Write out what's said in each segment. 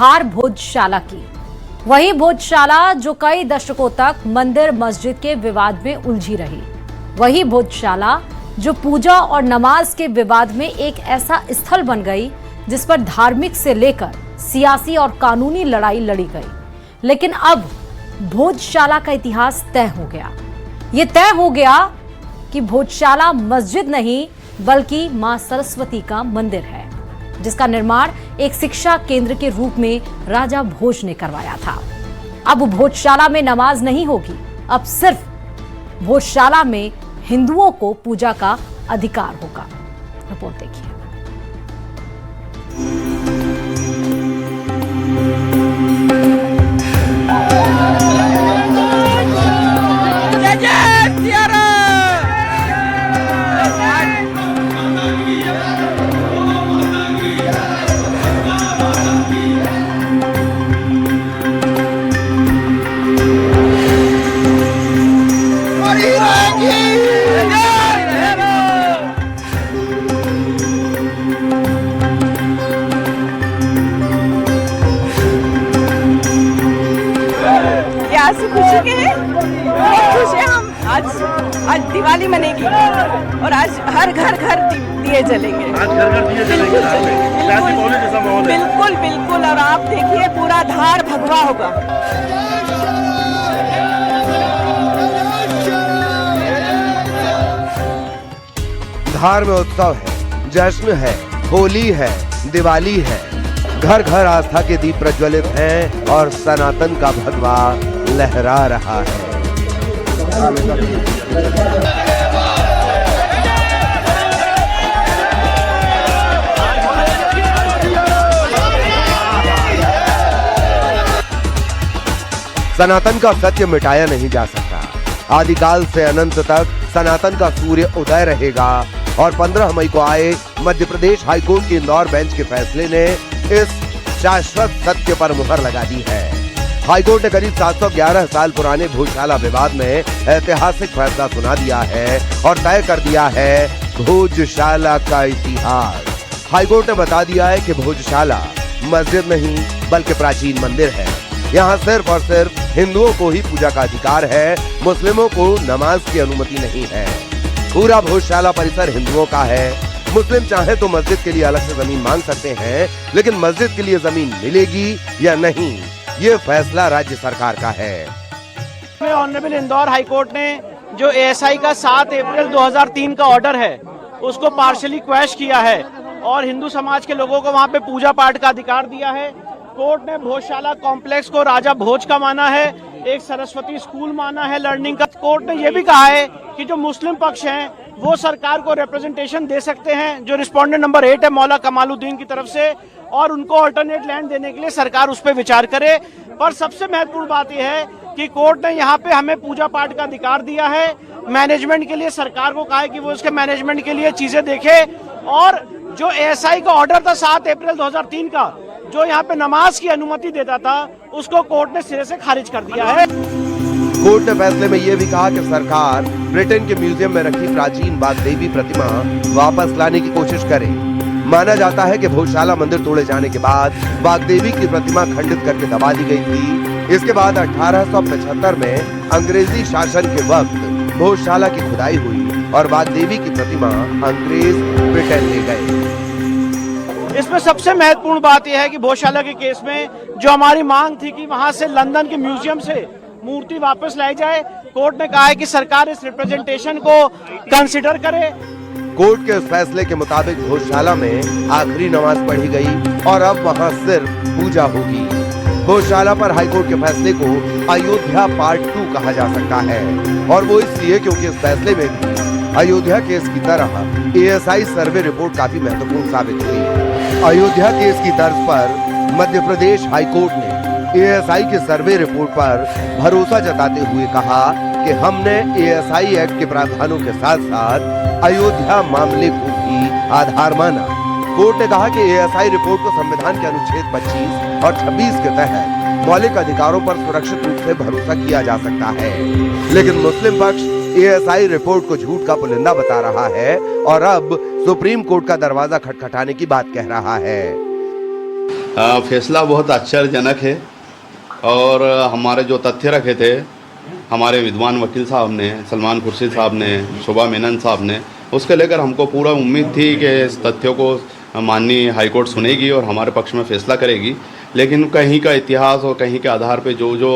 धार भोजशाला की। वही भोजशाला जो कई दशकों तक मंदिर मस्जिद के विवाद में उलझी रही। वही भोजशाला जो पूजा और नमाज के विवाद में एक ऐसा स्थल बन गई जिस पर धार्मिक से लेकर सियासी और कानूनी लड़ाई लड़ी गई। लेकिन अब भोजशाला का इतिहास तय हो गया। ये तय हो गया कि भोजशाला मस्जिद नहीं बल्कि मां सरस्वती का मंदिर है, जिसका निर्माण एक शिक्षा केंद्र के रूप में राजा भोज ने करवाया था। अब भोजशाला में नमाज नहीं होगी, अब सिर्फ भोजशाला में हिंदुओं को पूजा का अधिकार होगा। रिपोर्ट देखिए। खुशी के खुश है हम। आज दिवाली मनेगी और आज हर घर दिए जलेंगे। आज घर दिए जलेंगे। जैसा माहौल है। बिल्कुल बिल्कुल। और आप देखिए पूरा धार भगवा होगा। धार में उत्सव है, जश्न है, होली है, दिवाली है। घर घर आस्था के दीप प्रज्वलित हैं और सनातन का भगवा लहरा रहा है। सनातन का सत्य मिटाया नहीं जा सकता। आदिकाल से अनंत तक सनातन का सूर्य उदय रहेगा। और 15 मई को आए मध्य प्रदेश हाईकोर्ट के इंदौर बेंच के फैसले ने इस शाश्वत सत्य पर मुहर लगा दी है। हाईकोर्ट ने करीब 711 साल पुराने भोजशाला विवाद में ऐतिहासिक फैसला सुना दिया है और तय कर दिया है भोजशाला का इतिहास। हाईकोर्ट ने बता दिया है कि भोजशाला मस्जिद नहीं बल्कि प्राचीन मंदिर है। यहाँ सिर्फ और सिर्फ हिंदुओं को ही पूजा का अधिकार है, मुस्लिमों को नमाज की अनुमति नहीं है। पूरा भोजशाला परिसर हिंदुओं का है। मुस्लिम चाहे तो मस्जिद के लिए अलग से जमीन मांग सकते हैं, लेकिन मस्जिद के लिए जमीन मिलेगी या नहीं, ये फैसला राज्य सरकार का है। ऑनरेबल इंदौर हाई कोर्ट ने जो एएसआई का 7 अप्रैल 2003 का ऑर्डर है उसको पार्शियली क्वैश किया है और हिंदू समाज के लोगों को वहां पे पूजा पाठ का अधिकार दिया है। कोर्ट ने भोजशाला कॉम्प्लेक्स को राजा भोज का माना है, एक सरस्वती स्कूल माना है लर्निंग का। कोर्ट ने यह भी कहा है कि जो मुस्लिम पक्ष हैं वो सरकार को रिप्रेजेंटेशन दे सकते हैं, जो रिस्पोंडेंट नंबर 8 है मौला कमालुद्दीन की तरफ से, और उनको अल्टरनेट लैंड देने के लिए सरकार उस पर विचार करे। पर सबसे महत्वपूर्ण बात यह है कि कोर्ट ने यहाँ पे हमें पूजा पाठ का अधिकार दिया है। मैनेजमेंट के लिए सरकार को कहा है कि वो उसके मैनेजमेंट के लिए चीजें देखे। और जो एएसआई का ऑर्डर था 7 अप्रैल 2003 का, जो यहाँ पे नमाज की अनुमति देता था, उसको कोर्ट ने सिरे से खारिज कर दिया है। कोर्ट ने फैसले में यह भी कहा कि सरकार ब्रिटेन के म्यूजियम में रखी प्राचीन वाग्देवी प्रतिमा वापस लाने की कोशिश करे। माना जाता है कि भोजशाला मंदिर तोड़े जाने के बाद वाग्देवी की प्रतिमा खंडित करके दबा दी गई थी। इसके बाद 1875 में अंग्रेजी शासन के वक्त भोजशाला की खुदाई हुई और वाग्देवी की प्रतिमा अंग्रेज ब्रिटेन ले गए। इसमें सबसे महत्वपूर्ण बात यह है कि भोजशाला के केस में जो हमारी मांग थी कि वहां से लंदन के म्यूजियम से मूर्ति वापस लाई जाए, कोर्ट ने कहा है कि सरकार इस रिप्रेजेंटेशन को कंसिडर करे। कोर्ट के इस फैसले के मुताबिक भोजशाला में आखिरी नमाज पढ़ी गई और अब वहां सिर्फ पूजा होगी। भोजशाला पर हाईकोर्ट के फैसले को अयोध्या पार्ट 2 कहा जा सकता है, और वो इसलिए क्योंकि इस फैसले में भी अयोध्या केस की तरह एएसआई सर्वे रिपोर्ट काफी महत्वपूर्ण साबित हुई। अयोध्या केस की तर्ज पर मध्य प्रदेश हाईकोर्ट ने एएसआई के सर्वे रिपोर्ट पर भरोसा जताते हुए कहा कि हमने एएसआई एक्ट के प्रावधानों के साथ साथ अयोध्या मामले को भी आधार माना। कोर्ट ने कहा कि एएसआई रिपोर्ट को संविधान के अनुच्छेद 25 और 26 के तहत मौलिक अधिकारों पर सुरक्षित रूप से भरोसा किया जा सकता है, लेकिन मुस्लिम पक्ष एएसआई रिपोर्ट को झूठ का पुलिंदा बता रहा है और अब सुप्रीम कोर्ट का दरवाजा खटखटाने की बात कह रहा है। फैसला बहुत आश्चर्यजनक है और हमारे जो तथ्य रखे थे हमारे विद्वान वकील साहब ने, सलमान खुर्शीद साहब ने, शोभा मेनन साहब ने, उसके लेकर हमको पूरा उम्मीद थी कि इस तथ्यों को माननीय हाईकोर्ट सुनेगी और हमारे पक्ष में फ़ैसला करेगी। लेकिन कहीं का इतिहास और कहीं के आधार पे जो जो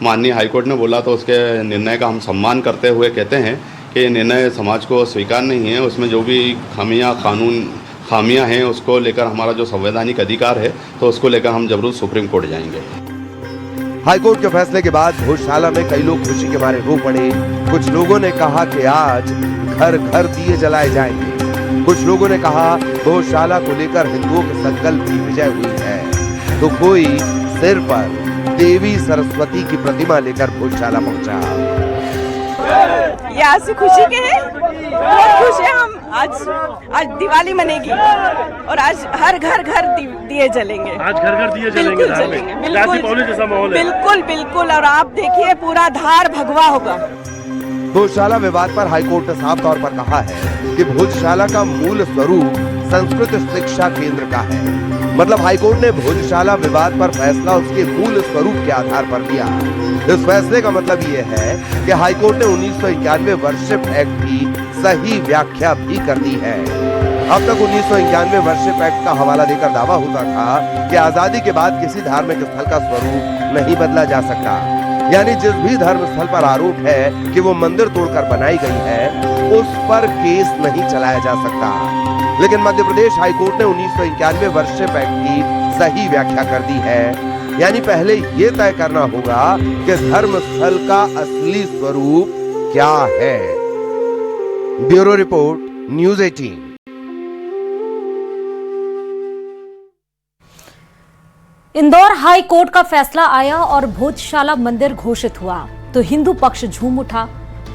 माननीय हाईकोर्ट ने बोला तो उसके निर्णय का हम सम्मान करते हुए कहते हैं कि ये निर्णय समाज को स्वीकार नहीं है। उसमें जो भी खामियां हैं उसको लेकर हमारा जो संवैधानिक अधिकार है तो उसको लेकर हम जरूर सुप्रीम कोर्ट जाएंगे। हाईकोर्ट के फैसले के बाद भोजशाला में कई लोग खुशी के मारे रो पड़े। कुछ लोगों ने कहा कि आज घर घर दिए जलाए जाएंगे। कुछ लोगों ने कहा भोजशाला को लेकर हिंदुओं के संकल्प की विजय हुई है। तो कोई सिर पर देवी सरस्वती की प्रतिमा लेकर भोजशाला पहुंचा। ये आंसू खुशी के हैं, बहुत खुश है हम। आज दिवाली मनेगी और आज हर घर घर दिए जलेंगे। आज घर घर दिए जलेंगे, बिल्कुल जलेंगे, दीपावली जैसा माहौल है। बिल्कुल बिल्कुल। और आप देखिए पूरा धार भगवा होगा। भोजशाला विवाद पर हाईकोर्ट ने साफ तौर पर कहा है कि भोजशाला का मूल स्वरूप संस्कृत शिक्षा केंद्र का है। मतलब हाईकोर्ट ने भोजशाला विवाद पर फैसला उसके मूल स्वरूप के आधार पर दिया। इस फैसले का मतलब ये है कि हाईकोर्ट ने 1991 वर्शिप एक्ट की सही व्याख्या भी कर दी है। अब तक 1991 वर्शिप एक्ट का हवाला देकर दावा होता था कि आजादी के बाद किसी धार्मिक स्थल का स्वरूप नहीं बदला जा सकता। यानी जिस भी धर्म स्थल पर आरोप है कि वो मंदिर तोड़कर बनाई गई है उस पर केस नहीं चलाया जा सकता। लेकिन मध्य प्रदेश हाईकोर्ट ने 1991 वर्शिप एक्ट की सही व्याख्या कर दी है। यानी पहले ये तय करना होगा कि धर्म स्थल का असली स्वरूप क्या है। Bureau report, news 18। Indore high court का फैसला आया और भोजशाला मंदिर घोषित हुआ तो हिंदू पक्ष झूम उठा।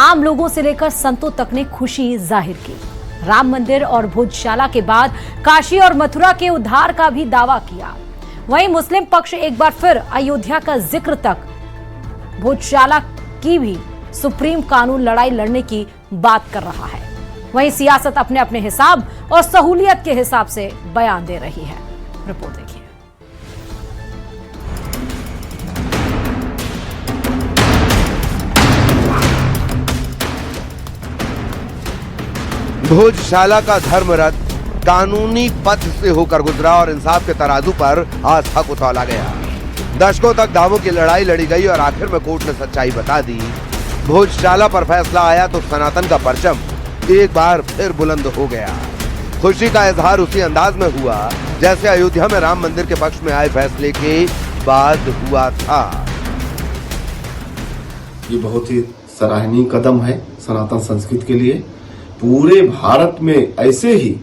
आम लोगों से लेकर संतों तक ने खुशी जाहिर की। राम मंदिर और भोजशाला के बाद काशी और मथुरा के उद्धार का भी दावा किया। वहीं मुस्लिम पक्ष एक बार फिर अयोध्या का जिक्र तक भोजशाला की भी सुप्रीम कानून लड़ाई लड़ने की बात कर रहा है। वहीं सियासत अपने अपने हिसाब और सहूलियत के हिसाब से बयान दे रही है। रिपोर्ट देखिए। भोजशाला का धर्म रथ कानूनी पथ से होकर गुजरा और इंसाफ के तराजू पर आस्था को तौला गया। दशकों तक दावों की लड़ाई लड़ी गई और आखिर में कोर्ट ने सच्चाई बता दी। भोजशाला पर फैसला आया तो सनातन का परचम एक बार फिर बुलंद हो गया। खुशी का इजहार उसी अंदाज में हुआ जैसे अयोध्या में राम मंदिर के पक्ष में आए फैसले के बाद हुआ था। ये बहुत ही सराहनीय कदम है सनातन संस्कृति के लिए। पूरे भारत में ऐसे ही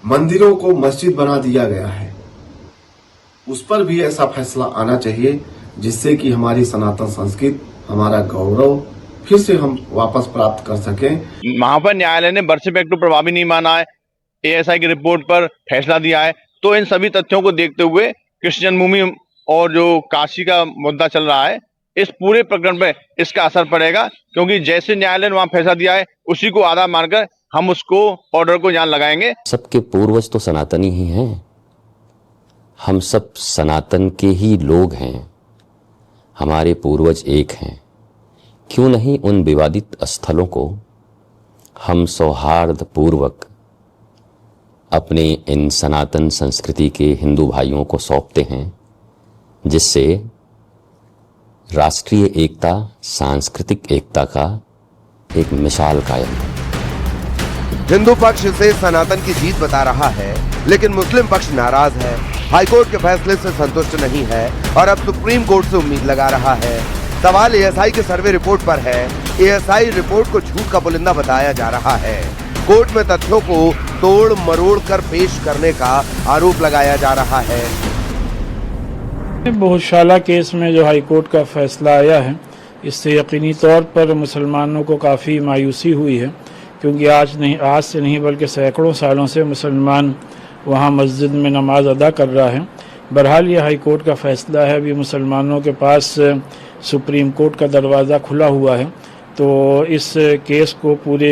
मंदिरों को मस्जिद बना दिया गया है, उस पर भी ऐसा फैसला आना चाहिए जिससे कि हमारी सनातन संस्कृति, हमारा गौरव फिर से हम वापस प्राप्त कर सकें। वहां पर न्यायालय ने वर्शिप एक्ट को प्रभावी नहीं माना है, एएसआई की रिपोर्ट पर फैसला दिया है। तो इन सभी तथ्यों को देखते हुए कृष्ण जन्मभूमि और जो काशी का मुद्दा चल रहा है, इस पूरे प्रकरण पे इसका असर पड़ेगा, क्योंकि जैसे न्यायालय ने वहां फैसला दिया है उसी को आधार मानकर हम उसको ऑर्डर को जान लगाएंगे। सबके पूर्वज तो सनातनी ही हैं। हम सब सनातन के ही लोग हैं। हमारे पूर्वज एक हैं। क्यों नहीं उन विवादित स्थलों को हम सौहार्द पूर्वक अपने इन सनातन संस्कृति के हिंदू भाइयों को सौंपते हैं, जिससे राष्ट्रीय एकता, सांस्कृतिक एकता का एक मिसाल कायम है। हिंदू पक्ष इसे सनातन की जीत बता रहा है, लेकिन मुस्लिम पक्ष नाराज है, हाईकोर्ट के फैसले से संतुष्ट नहीं है और अब सुप्रीम कोर्ट से उम्मीद लगा रहा है। सवाल एएसआई के सर्वे रिपोर्ट पर है। एएसआई रिपोर्ट को झूठ का पुलिंदा बताया जा रहा है। कोर्ट में तथ्यों को तोड़ मरोड़ कर पेश करने का आरोप लगाया जा रहा है। भोजशाला केस में जो हाईकोर्ट का फैसला आया है, इससे यकीनी तौर पर मुसलमानों को काफ़ी मायूसी हुई है, क्योंकि आज से नहीं बल्कि सैकड़ों सालों से मुसलमान वहाँ मस्जिद में नमाज अदा कर रहा है। बहरहाल ये हाईकोर्ट का फैसला है। अभी मुसलमानों के पास सुप्रीम कोर्ट का दरवाज़ा खुला हुआ है। तो इस केस को पूरे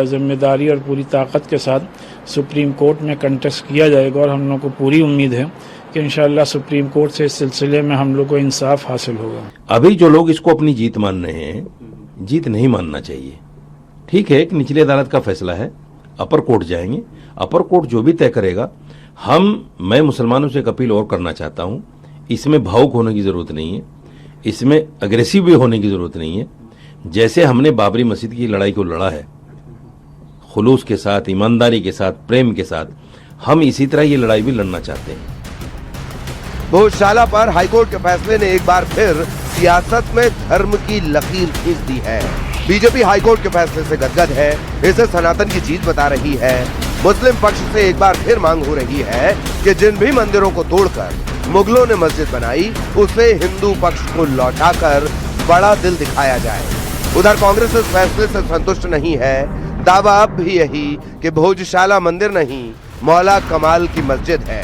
जिम्मेदारी और पूरी ताकत के साथ सुप्रीम कोर्ट में कंटेस्ट किया जाएगा और हम लोग को पूरी उम्मीद है कि इंशाअल्लाह सुप्रीम कोर्ट से इस सिलसिले में हम लोग को इंसाफ हासिल होगा। अभी जो लोग इसको अपनी जीत मान रहे हैं, जीत नहीं मानना चाहिए। ठीक है, एक निचली अदालत का फैसला है, अपर कोर्ट जाएंगे, अपर कोर्ट जो भी तय करेगा। मैं मुसलमानों से एक अपील और करना चाहता हूं, इसमें भावुक होने की जरूरत नहीं है, इसमें अग्रेसिव भी होने की जरूरत नहीं है। जैसे हमने बाबरी मस्जिद की लड़ाई को लड़ा है, खुलूस के साथ, ईमानदारी के साथ, प्रेम के साथ, हम इसी तरह ये लड़ाई भी लड़ना चाहते हैं। भोजशाला पर हाईकोर्ट के फैसले ने एक बार फिर सियासत में धर्म की लकीर खींच दी है। बीजेपी हाईकोर्ट के फैसले से गदगद है, इसे सनातन की जीत बता रही है। मुस्लिम पक्ष से एक बार फिर मांग हो रही है कि जिन भी मंदिरों को तोड़कर मुगलों ने मस्जिद बनाई, उसे हिंदू पक्ष को लौटाकर बड़ा दिल दिखाया जाए। उधर कांग्रेस इस फैसले से संतुष्ट नहीं है। दावा अब भी यही कि भोजशाला मंदिर नहीं, मौला कमाल की मस्जिद है।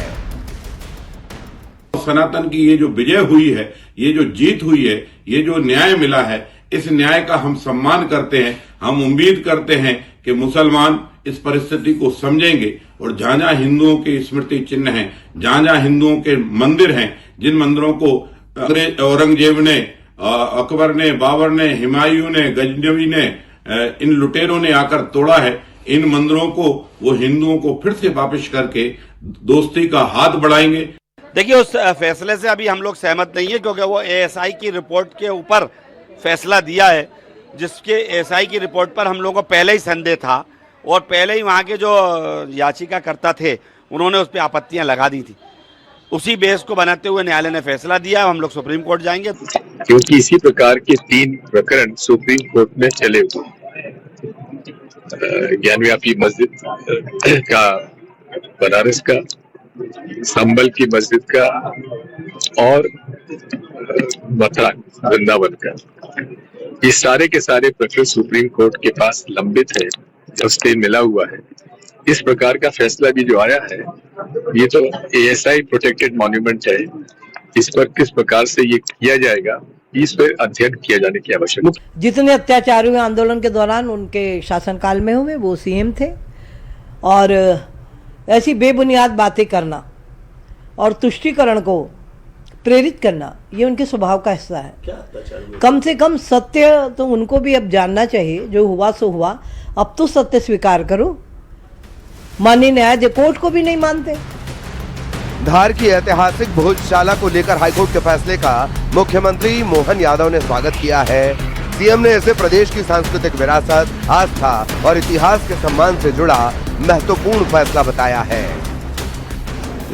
सनातन की ये जो विजय हुई है, ये जो जीत हुई है, ये जो न्याय मिला है, इस न्याय का हम सम्मान करते हैं। हम उम्मीद करते हैं कि मुसलमान इस परिस्थिति को समझेंगे और जहां जहां हिंदुओं के स्मृति चिन्ह हैं, जहां जहां हिंदुओं के मंदिर हैं, जिन मंदिरों को औरंगजेब ने, अकबर ने, बाबर ने, हुमायूं ने, गजनवी ने, इन लुटेरों ने आकर तोड़ा है, इन मंदिरों को वो हिंदुओं को फिर से वापस करके दोस्ती का हाथ बढ़ाएंगे। देखिए, उस फैसले से अभी हम लोग सहमत नहीं है, क्योंकि वो एएसआई की रिपोर्ट के ऊपर फैसला दिया है, जिसके एएसआई की रिपोर्ट पर हम लोगों को पहले ही संदेह था और पहले ही वहाँ के जो याचिकाकर्ता थे उन्होंने उस पर आपत्तियां लगा दी थी। उसी बेस को बनाते हुए न्यायालय ने फैसला दिया। हम लोग सुप्रीम कोर्ट जाएंगे, क्योंकि इसी प्रकार के 3 प्रकरण सुप्रीम कोर्ट में चले हुए, ज्ञानव्यापी मस्जिद का, बनारस का, संबल की मस्जिद का और मथुरा वृंदावन का, ये सारे के सारे प्रकरण सुप्रीम कोर्ट के पास लंबित है, स्टे मिला हुआ है। इस प्रकार का फैसला भी जो आया है, ये तो एएसआई प्रोटेक्टेड मॉन्यूमेंट है, इस पर किस प्रकार से ये किया जाएगा, इस पर अध्ययन किया जाने की आवश्यकता है। जितने अत्याचार हुए आंदोलन के दौरान उनके शासनकाल में हुए, वो सीएम थे, और ऐसी बेबुनियाद बातें करना और तुष्टीकरण को प्रेरित करना, ये उनके स्वभाव का हिस्सा है। कम से कम सत्य तो उनको भी अब जानना चाहिए। जो हुआ सो हुआ, अब तो सत्य स्वीकार करो। माननीय न्यायाधीश कोर्ट को भी नहीं मानते। धार की ऐतिहासिक भोजशाला को लेकर हाईकोर्ट के फैसले का मुख्यमंत्री मोहन यादव ने स्वागत किया है। सीएम ने इसे प्रदेश की सांस्कृतिक विरासत, आस्था और इतिहास के सम्मान से जुड़ा महत्वपूर्ण फैसला बताया है।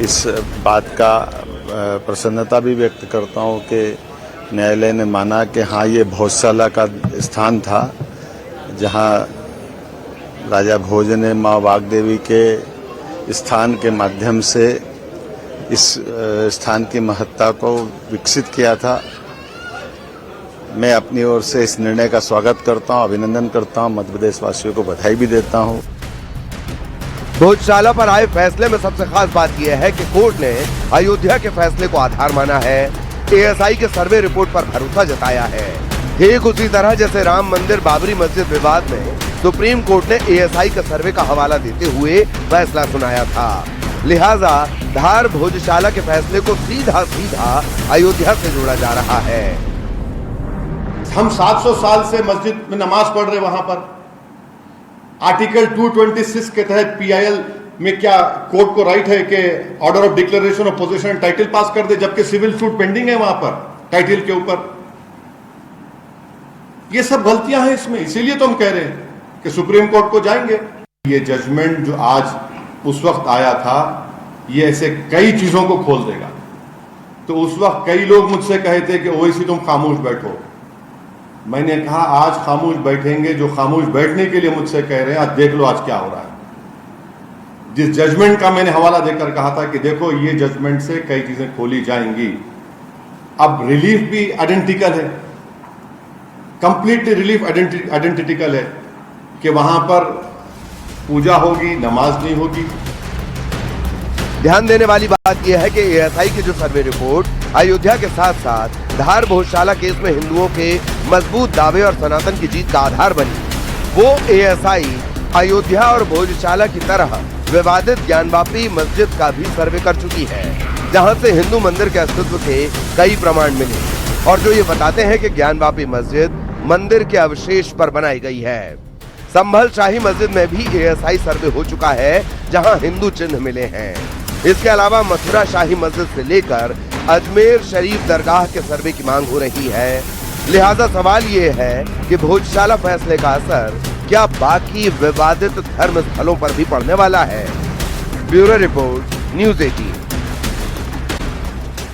इस बात का प्रसन्नता भी व्यक्त करता हूं कि न्यायालय ने माना कि हाँ, ये भोजशाला का स्थान था जहां राजा भोज ने माँ वाग्देवी के स्थान के माध्यम से इस स्थान की महत्ता को विकसित किया था। मैं अपनी ओर से इस निर्णय का स्वागत करता हूं, अभिनंदन करता हूं, मध्य प्रदेश वासियों को बधाई भी देता हूं। भोजशाला पर आए फैसले में सबसे खास बात यह है कि कोर्ट ने अयोध्या के फैसले को आधार माना है, एएसआई के सर्वे रिपोर्ट पर भरोसा जताया है। ठीक उसी तरह जैसे राम मंदिर बाबरी मस्जिद विवाद में सुप्रीम कोर्ट ने एएसआई के सर्वे का हवाला देते हुए फैसला सुनाया था। लिहाजा धार भोजशाला के फैसले को सीधा सीधा अयोध्या से जोड़ा जा रहा है। हम 700 साल से मस्जिद में नमाज पढ़ रहे, वहां पर आर्टिकल 226 के तहत पीआईएल में क्या कोर्ट को राइट है कि order of declaration of position title pass कर दे, जबकि सिविल सूट पेंडिंग है वहां पर टाइटल के ऊपर। ये सब गलतियां हैं इसमें, इसीलिए तो हम कह रहे हैं कि सुप्रीम कोर्ट को जाएंगे। ये जजमेंट जो आज उस वक्त आया था, ये ऐसे कई चीजों को खोल देगा। तो उस वक्त कई लोग मुझसे कहे थे कि ओवैसी तुम खामोश बैठो। मैंने कहा आज खामोश बैठेंगे जो खामोश बैठने के लिए मुझसे कह रहे हैं। आज देख लो आज क्या हो रहा है। जिस जजमेंट का मैंने हवाला देकर कहा था कि देखो ये जजमेंट से कई चीजें खोली जाएंगी। अब रिलीफ भी आइडेंटिकल है, कंप्लीटली रिलीफ आइडेंटिकल है कि वहां पर पूजा होगी, नमाज नहीं होगी। ध्यान देने वाली बात यह है कि एएसआई की जो सर्वे रिपोर्ट अयोध्या के साथ साथ धार भोजशाला केस में हिंदुओं के मजबूत दावे और सनातन की जीत का आधार बनी, वो एएसआई अयोध्या और भोजशाला की तरह विवादित ज्ञानवापी मस्जिद का भी सर्वे कर चुकी है, जहां से हिंदू मंदिर के अस्तित्व के कई प्रमाण मिले और जो ये बताते हैं कि ज्ञानवापी मस्जिद मंदिर के अवशेष पर बनाई गई है। संभल शाही मस्जिद में भी एएसआई सर्वे हो चुका है, जहां हिंदू चिन्ह मिले हैं। इसके अलावा मथुरा शाही मस्जिद से लेकर अजमेर शरीफ दरगाह के सर्वे की मांग हो रही है। लिहाजा सवाल ये है कि भोजशाला फैसले का असर क्या बाकी विवादित धर्म स्थलों पर भी पड़ने वाला है। Bureau report, news 18।